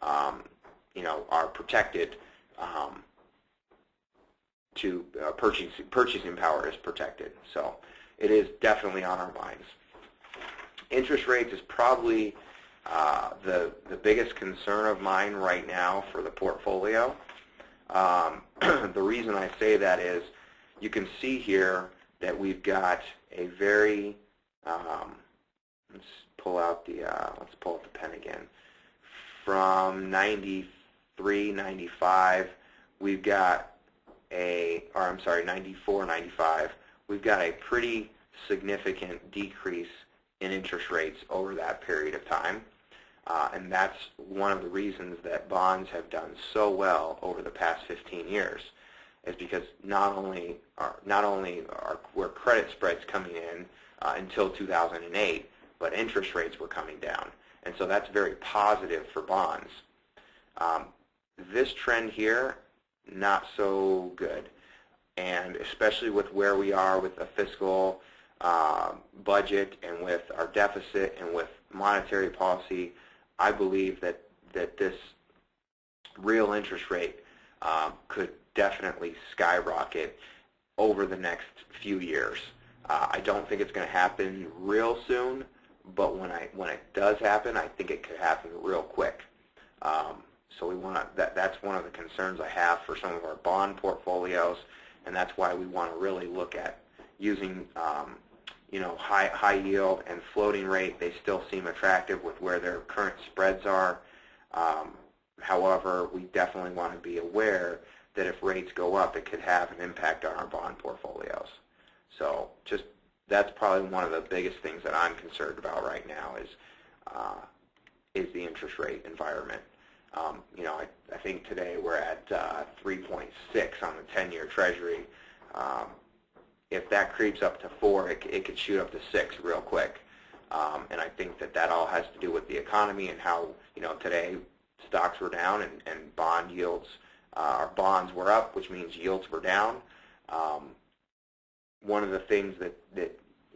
are protected, purchasing power is protected. So it is definitely on our minds. Interest rates is probably the biggest concern of mine right now for the portfolio. The reason I say that is you can see here that we've got a very let's pull out the pen again. From 93, 95, we've got 94, 95, we've got a pretty significant decrease in interest rates over that period of time. And that's one of the reasons that bonds have done so well over the past 15 years, is because not only were credit spreads coming in until 2008, but interest rates were coming down. And so that's very positive for bonds. This trend here, not so good. And especially with where we are with the fiscal budget and with our deficit and with monetary policy, I believe that this real interest rate could definitely skyrocket over the next few years. I don't think it's going to happen real soon, but when it does happen, I think it could happen real quick. So we want to, that's one of the concerns I have for some of our bond portfolios, and that's why we want to really look at using high yield and floating rate. They still seem attractive with where their current spreads are. However, we definitely want to be aware that if rates go up, it could have an impact on our bond portfolios. So just that's probably one of the biggest things that I'm concerned about right now is the interest rate environment. I think today we're at 3.6 on the 10-year Treasury. If that creeps up to 4, it could shoot up to 6 real quick. And I think that all has to do with the economy and how, today stocks were down and bond yields, our bonds were up, which means yields were down. One of the things that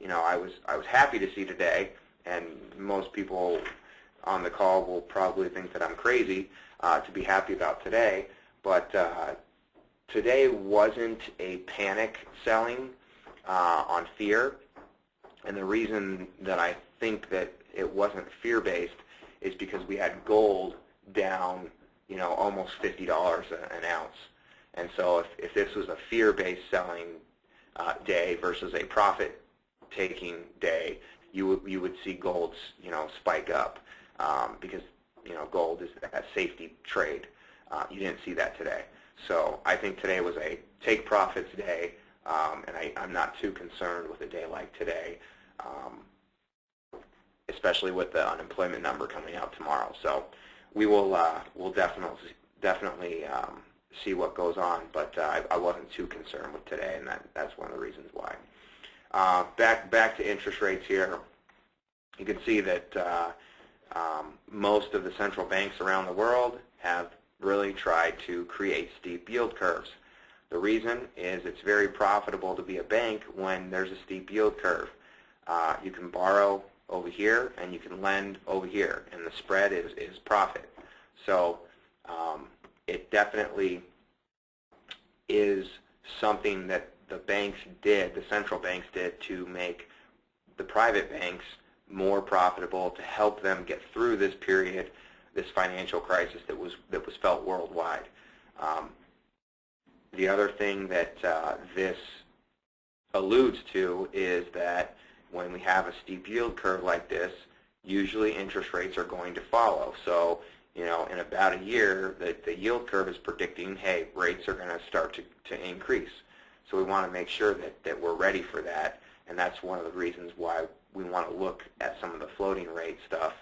I was happy to see today, and most people on the call will probably think that I'm crazy to be happy about today, but today wasn't a panic selling on fear, and the reason that I think that it wasn't fear-based is because we had gold down, almost $50 an ounce. And so if this was a fear-based selling day versus a profit-taking day, you would see gold, spike up because, gold is that safety trade. You didn't see that today. So I think today was a take profits day, and I'm not too concerned with a day like today, especially with the unemployment number coming out tomorrow. So we will we'll definitely see what goes on, but I wasn't too concerned with today, and that's one of the reasons why. Back to interest rates here. You can see that most of the central banks around the world have really tried to create steep yield curves. The reason is it's very profitable to be a bank when there's a steep yield curve. You can borrow over here and you can lend over here, and the spread is profit. So it definitely is something that the banks did, the central banks did, to make the private banks more profitable, to help them get through this period, this financial crisis that was felt worldwide. The other thing that this alludes to is that when we have a steep yield curve like this, usually interest rates are going to follow. So, in about a year, the yield curve is predicting, hey, rates are going to start to increase. So we want to make sure that we're ready for that, and that's one of the reasons why we want to look at some of the floating rate stuff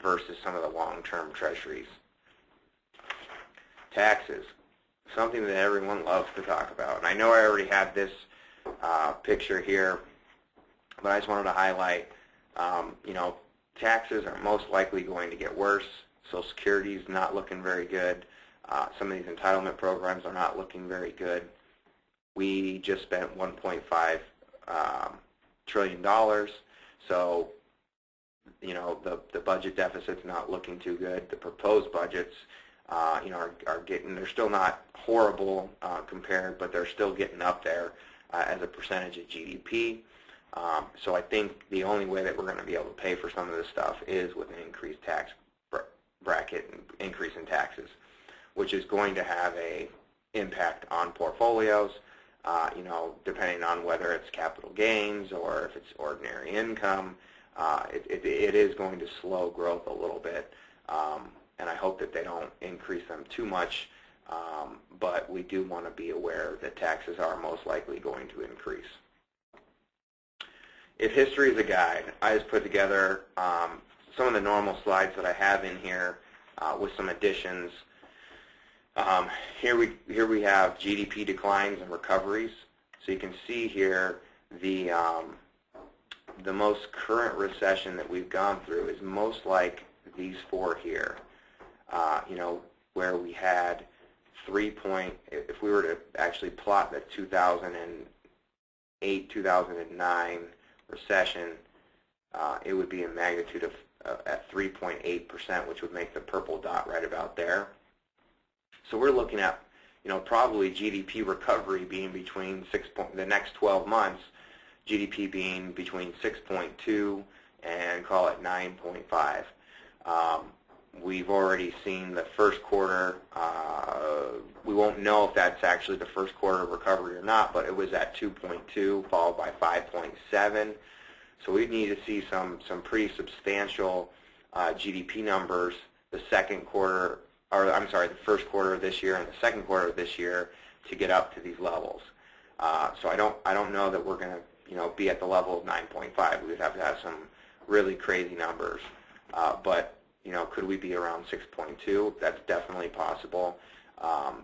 versus some of the long-term treasuries. Taxes, something that everyone loves to talk about. And I know I already had this picture here, but I just wanted to highlight, taxes are most likely going to get worse. Social Security is not looking very good. Some of these entitlement programs are not looking very good. We just spent $1.5 trillion, so the budget deficit's not looking too good. The proposed budgets, are getting, they're still not horrible compared, but they're still getting up there as a percentage of GDP. So I think the only way that we're going to be able to pay for some of this stuff is with an increased tax bracket and increase in taxes, which is going to have a impact on portfolios, depending on whether it's capital gains or if it's ordinary income. It is going to slow growth a little bit, and I hope that they don't increase them too much, but we do want to be aware that taxes are most likely going to increase. If history is a guide, I just put together some of the normal slides that I have in here with some additions. Here we have GDP declines and recoveries. So you can see here the most current recession that we've gone through is most like these four here. Where we had if we were to actually plot the 2008, 2009 recession, it would be a magnitude of at 3.8%, which would make the purple dot right about there. So we're looking at, probably GDP recovery being between the next 12 months, GDP being between 6.2 and call it 9.5. We've already seen the first quarter. We won't know if that's actually the first quarter of recovery or not, but it was at 2.2, followed by 5.7. So we need to see some pretty substantial GDP numbers the first quarter of this year and the second quarter of this year to get up to these levels. So I don't know that we're going to be at the level of 9.5. We would have to have some really crazy numbers, but could we be around 6.2? That's definitely possible.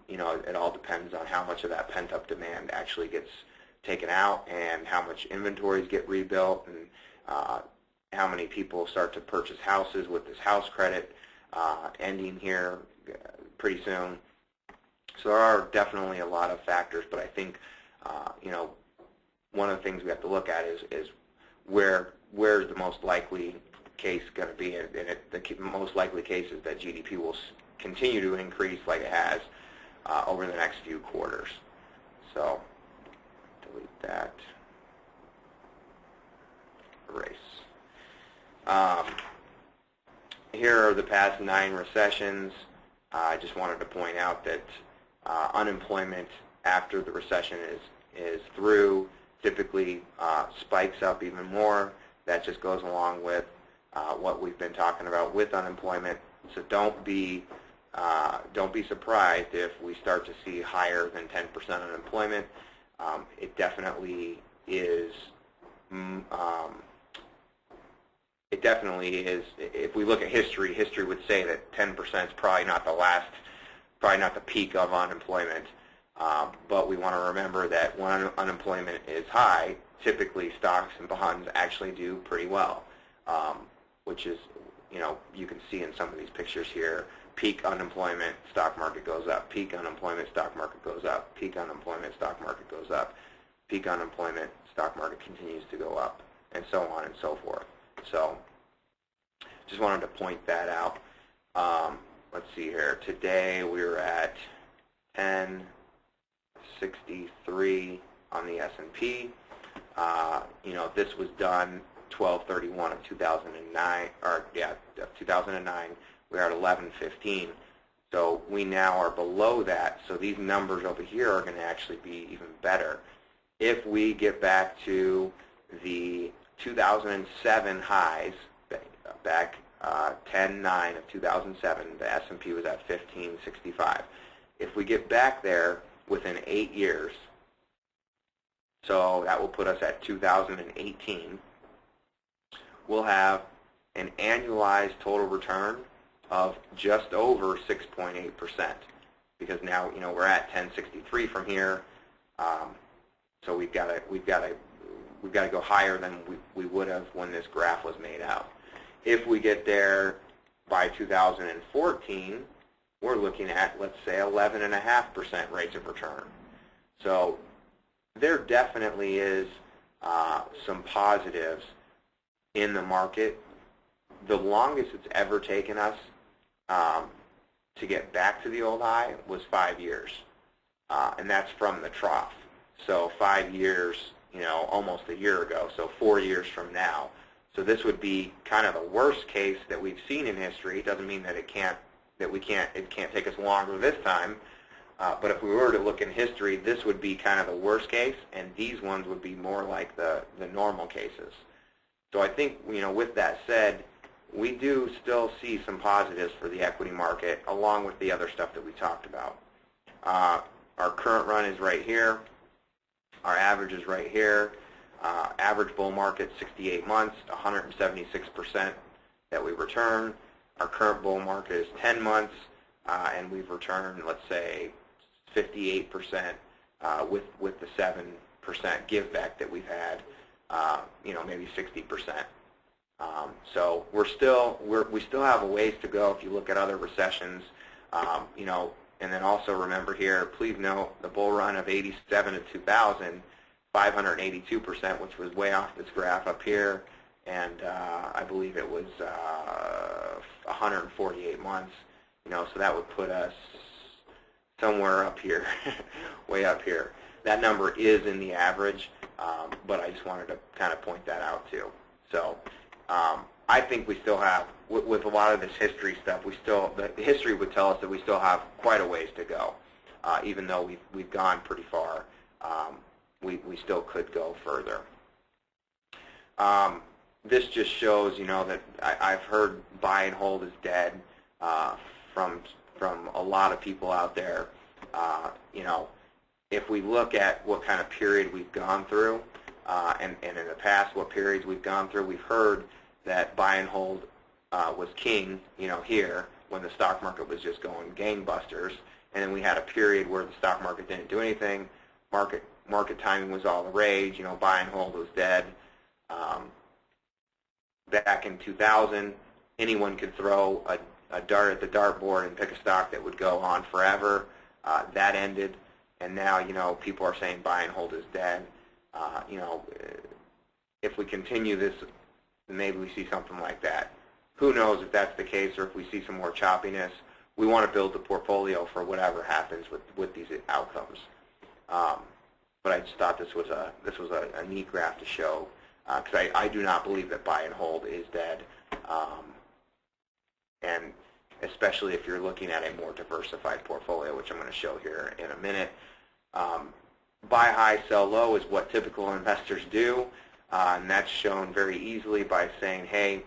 It all depends on how much of that pent-up demand actually gets taken out and how much inventories get rebuilt and how many people start to purchase houses with this house credit ending here pretty soon. So there are definitely a lot of factors, but I think one of the things we have to look at is where's the most likely case going to be, and the most likely case is that GDP will continue to increase like it has over the next few quarters. So delete that, erase. Here are the past 9 recessions. I just wanted to point out that unemployment after the recession is through typically spikes up even more. That just goes along with what we've been talking about with unemployment. So don't be surprised if we start to see higher than 10% unemployment. It definitely is. It definitely is. If we look at history, history would say that 10% is probably not the peak of unemployment. But we want to remember that when unemployment is high, typically stocks and bonds actually do pretty well, which is, you can see in some of these pictures here, peak unemployment, stock market goes up. Peak unemployment, stock market goes up. Peak unemployment, stock market goes up. Peak unemployment, stock market continues to go up, and so on and so forth. So just wanted to point that out. Let's see here. Today we were at 1063 on the S&P. This was done 12/31 of 2009, or yeah, of 2009. We are at 1115. So we now are below that. So these numbers over here are going to actually be even better. If we get back to the 2007 highs, back 10/9 of 2007, the S&P was at 1565. If we get back there within 8 years, so that will put us at 2018, we'll have an annualized total return of just over 6.8%, because now we're at 1063 from here, so we've got to go higher than we would have when this graph was made out. If we get there by 2014, we're looking at, let's say, 11.5% rates of return. So there definitely is some positives in the market. The longest it's ever taken us to get back to the old high was 5 years, and that's from the trough. So 5 years, almost a year ago, so 4 years from now. So this would be kind of the worst case that we've seen in history. It doesn't mean that it can't take us longer this time. But if we were to look in history, this would be kind of the worst case, and these ones would be more like the normal cases. So I think, with that said, we do still see some positives for the equity market, along with the other stuff that we talked about. Our current run is right here. Our average is right here. Average bull market, 68 months, 176% that we return. Our current bull market is 10 months, and we've returned, let's say, 58% with the 7% give back that we've had, maybe 60%. So we still have a ways to go if you look at other recessions, and then also remember here, please note the bull run of 87 to 2000, 582%, which was way off this graph up here, and I believe it was 148 months, so that would put us somewhere up here, way up here. That number is in the average, but I just wanted to kind of point that out too. So I think we still have, with a lot of this history stuff, the history would tell us that we still have quite a ways to go. Even though we've gone pretty far, we still could go further. This just shows, that I've heard buy and hold is dead from a lot of people out there. If we look at what kind of period we've gone through, and in the past what periods we've gone through, we've heard that buy and hold was king, here when the stock market was just going gangbusters, and then we had a period where the stock market didn't do anything. Market timing was all the rage. Buy and hold was dead. Back in 2000, anyone could throw a dart at the dartboard and pick a stock that would go on forever. That ended, and now people are saying buy and hold is dead. If we continue this, maybe we see something like that. Who knows if that's the case or if we see some more choppiness. We want to build the portfolio for whatever happens with these outcomes. But I just thought this was a neat graph to show, because I do not believe that buy and hold is dead, and especially if you're looking at a more diversified portfolio, which I'm going to show here in a minute. Buy high, sell low is what typical investors do, and that's shown very easily by saying, hey,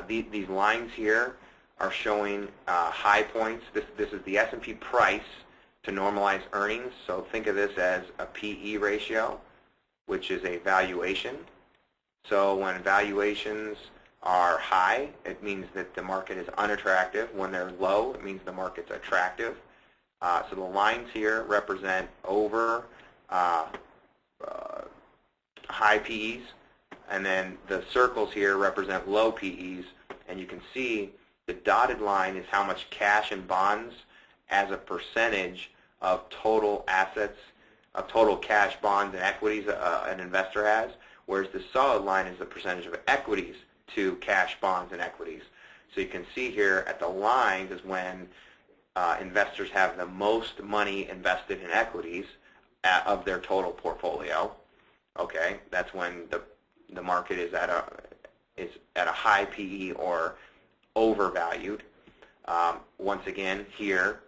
these lines here are showing high points. This is the S&P price to normalized earnings, so think of this as a PE ratio, which is a valuation. So when valuations are high, it means that the market is unattractive. When they're low, it means the market's attractive. So the lines here represent over high PEs, and then the circles here represent low PEs, and you can see the dotted line is how much cash and bonds as a percentage of total assets, of total cash, bonds, and equities an investor has, whereas the solid line is the percentage of equities to cash, bonds, and equities. So you can see here at the lines is when investors have the most money invested in equities of their total portfolio. Okay, that's when the market is at a high PE or overvalued. Once again, here,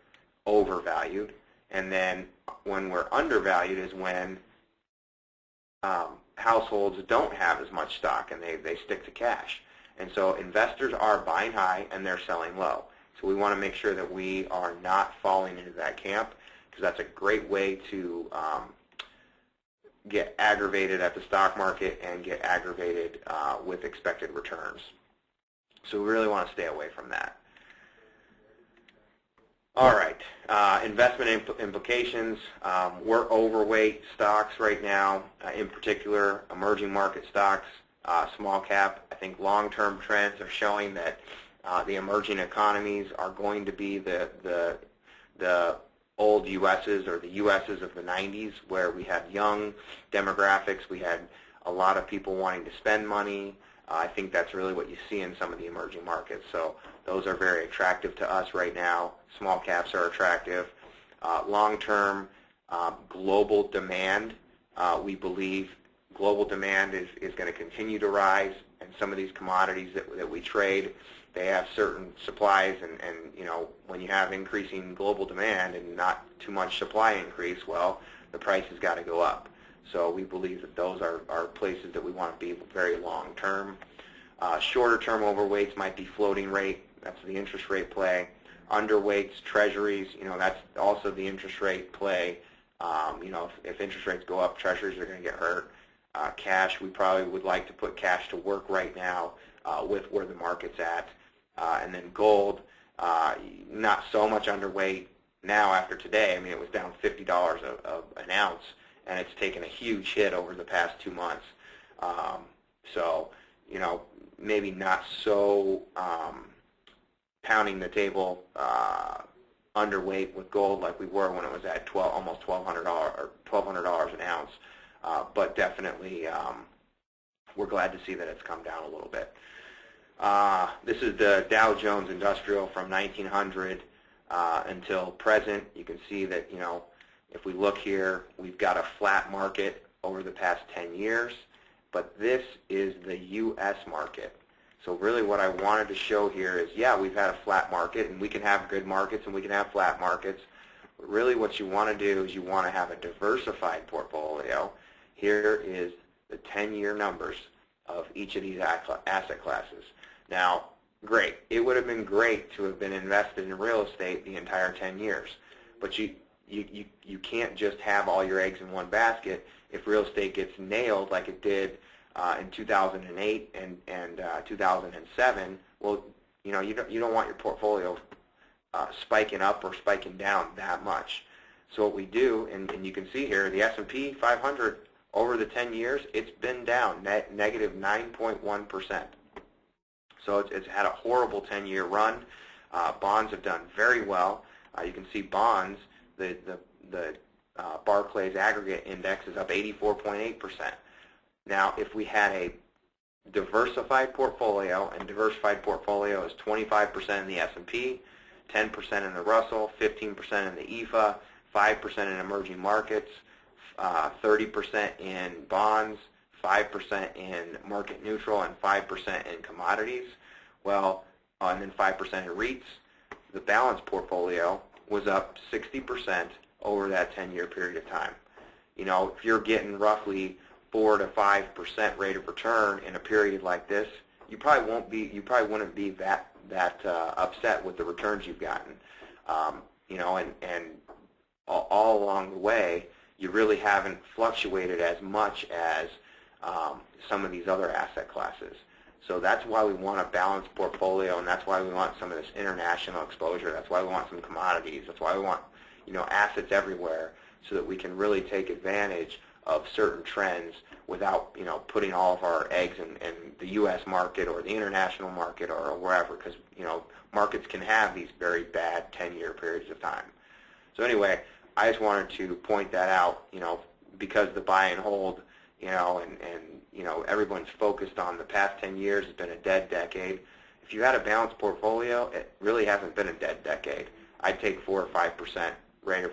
overvalued. And then when we're undervalued is when households don't have as much stock and they stick to cash. And so investors are buying high and they're selling low. So we want to make sure that we are not falling into that camp, because that's a great way to get aggravated at the stock market and get aggravated with expected returns. So we really want to stay away from that. All right, investment implications. We're overweight stocks right now, in particular emerging market stocks, small cap. I think long-term trends are showing that the emerging economies are going to be the old US's or the US's of the 90s, where we had young demographics, we had a lot of people wanting to spend money. I think that's really what you see in some of the emerging markets. So those are very attractive to us right now. Small caps are attractive. Long-term global demand, we believe global demand is going to continue to rise, and some of these commodities that we trade, they have certain supplies, and when you have increasing global demand and not too much supply increase, well, the price has got to go up. So we believe that those are places that we want to be very long-term. Shorter-term overweights might be floating rate. That's the interest rate play. Underweights, treasuries, that's also the interest rate play. If interest rates go up, treasuries are going to get hurt. Cash, we probably would like to put cash to work right now with where the market's at. And then gold, not so much underweight now after today. I mean, it was down $50 an ounce, and it's taken a huge hit over the past 2 months. So, you know, maybe not so pounding the table underweight with gold like we were when it was at almost $1,200 an ounce, but definitely we're glad to see that it's come down a little bit. This is the Dow Jones Industrial from 1900 until present. You can see that, you know, if we look here, we've got a flat market over the past 10 years, but this is the U.S. market. So really what I wanted to show here is, yeah, we've had a flat market, and we can have good markets and we can have flat markets, but really what you want to do is you want to have a diversified portfolio. Here is the 10-year numbers of each of these asset classes. Now, great. It would have been great to have been invested in real estate the entire 10 years, but you can't just have all your eggs in one basket. If real estate gets nailed like it did in 2008 and 2007, well, you know, you don't want your portfolio spiking up or spiking down that much. So what we do, and you can see here, the S&P 500 over the 10 years, it's been down negative 9.1%. So it's had a horrible 10-year run. Bonds have done very well. You can see bonds, the Barclays Aggregate Index is up 84.8%. Now, if we had a diversified portfolio, and diversified portfolio is 25% in the S&P, 10% in the Russell, 15% in the EFA, 5% in emerging markets, 30% in bonds, 5% in market neutral, and 5% in commodities, well, and then 5% in REITs, the balanced portfolio was up 60% over that 10-year period of time. You know, if you're getting roughly 4 to 5% rate of return in a period like this, you probably wouldn't be that upset with the returns you've gotten. You know, and all along the way, you really haven't fluctuated as much as some of these other asset classes. So that's why we want a balanced portfolio, and that's why we want some of this international exposure. That's why we want some commodities. That's why we want, you know, assets everywhere, so that we can really take advantage of certain trends without, you know, putting all of our eggs in the U.S. market or the international market or wherever, because, you know, markets can have these very bad 10-year periods of time. So anyway, I just wanted to point that out, you know, because the buy and hold, you know, and you know, everyone's focused on the past 10 years. It's been a dead decade. If you had a balanced portfolio, it really hasn't been a dead decade. I'd take 4 or 5% rate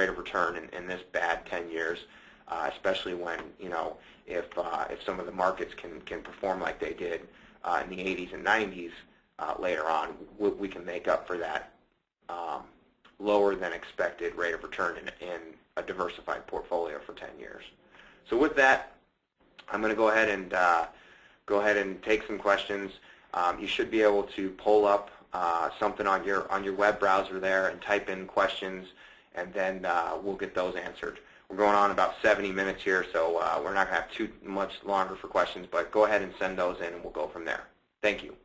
of return in this bad 10 years, especially when, you know, if some of the markets can perform like they did in the 80s and 90s later on, we can make up for that lower than expected rate of return in a diversified portfolio for 10 years. So with that, I'm going to go ahead and take some questions. You should be able to pull up something on your web browser there and type in questions, and then we'll get those answered. We're going on about 70 minutes here, so we're not going to have too much longer for questions, but go ahead and send those in, and we'll go from there. Thank you.